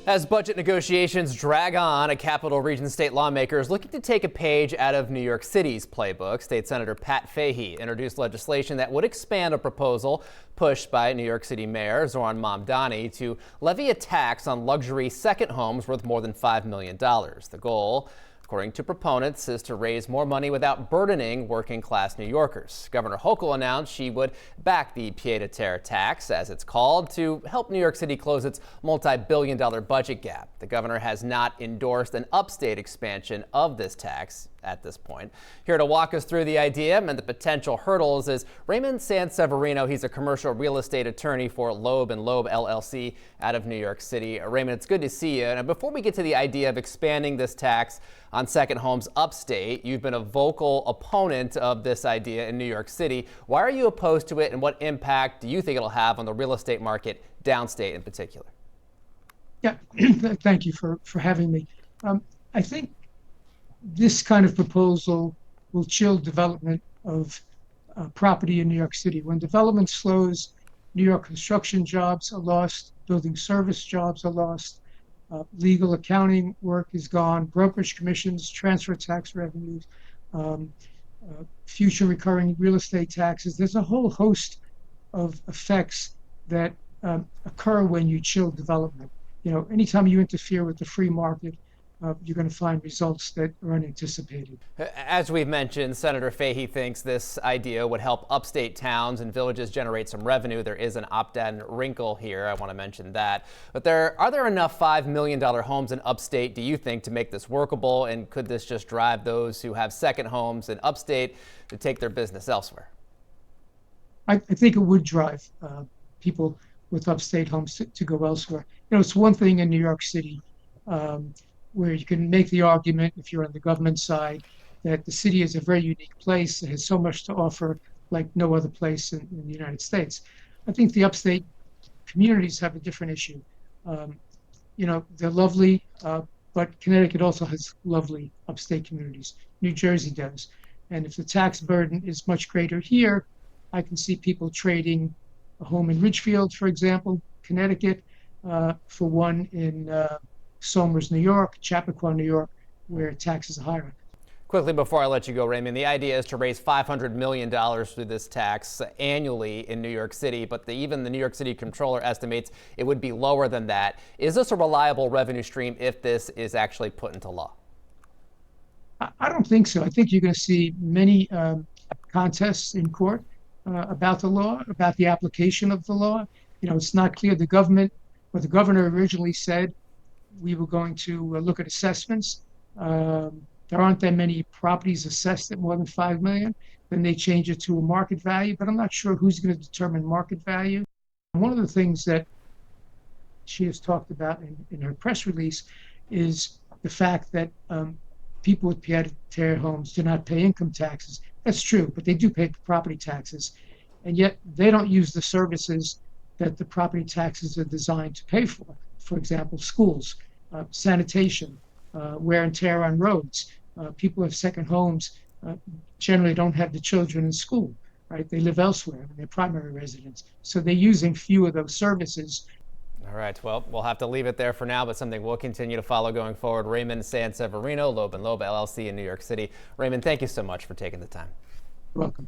As budget negotiations drag on, a Capital Region state lawmaker is looking to take a page out of New York City's playbook. State Senator Pat Fahy introduced legislation that would expand a proposal pushed by New York City Mayor Zohran Mamdani to levy a tax on luxury second homes worth more than $5 million. The goal, according to proponents, is to raise more money without burdening working-class New Yorkers. Governor Hochul announced she would back the pied-à-terre tax, as it's called, to help New York City close its multi-billion-dollar budget gap. The governor has not endorsed an upstate expansion of this tax at this point. Here to walk us through the idea and the potential hurdles is Raymond Sanseverino. He's a commercial real estate attorney for Loeb Loeb LLC out of New York City. Raymond, it's good to see you. And before we get to the idea of expanding this tax on second homes upstate, you've been a vocal opponent of this idea in New York City. Why are you opposed to it, and what impact do you think it'll have on the real estate market downstate in particular? Yeah, thank you for having me. I think this kind of proposal will chill development of property in New York City. When development slows, New York construction jobs are lost, building service jobs are lost, legal accounting work is gone, brokerage commissions, transfer tax revenues, future recurring real estate taxes. There's a whole host of effects that occur when you chill development. You know, anytime you interfere with the free market, you're going to find results that are unanticipated. As we've mentioned, Senator Fahy thinks this idea would help upstate towns and villages generate some revenue. There is an opt-in wrinkle here. I want to mention that. But are there enough $5 million homes in upstate, do you think, to make this workable? And could this just drive those who have second homes in upstate to take their business elsewhere? I think it would drive people with upstate homes to go elsewhere. You know, it's one thing in New York City where you can make the argument, if you're on the government side, that the city is a very unique place. It has so much to offer like no other place in the United States. I think the upstate communities have a different issue. You know, they're lovely, but Connecticut also has lovely upstate communities. New Jersey does. And if the tax burden is much greater here, I can see people trading a home in Ridgefield, for example, Connecticut, for one in Somers, New York, Chappaqua, New York, where taxes are higher. Quickly before I let you go, Raymond, the idea is to raise $500 million through this tax annually in New York City, but even the New York City Comptroller estimates it would be lower than that. Is this a reliable revenue stream if this is actually put into law? I don't think so. I think you're going to see many contests in court about the law, about the application of the law. You know, it's not clear. The governor originally said we were going to look at assessments. There aren't that many properties assessed at more than $5 million. Then they change it to a market value, but I'm not sure who's going to determine market value. One of the things that she has talked about in her press release is the fact that people with pied-à-terre homes do not pay income taxes. That's true, but they do pay property taxes. And yet they don't use the services that the property taxes are designed to pay for. For example, schools, sanitation, wear and tear on roads. People who have second homes generally don't have the children in school, right? They live elsewhere in their primary residence. So they're using few of those services. All right, well, we'll have to leave it there for now, but something we'll continue to follow going forward. Raymond Sanseverino, Loeb Loeb LLC in New York City. Raymond, thank you so much for taking the time. You're welcome.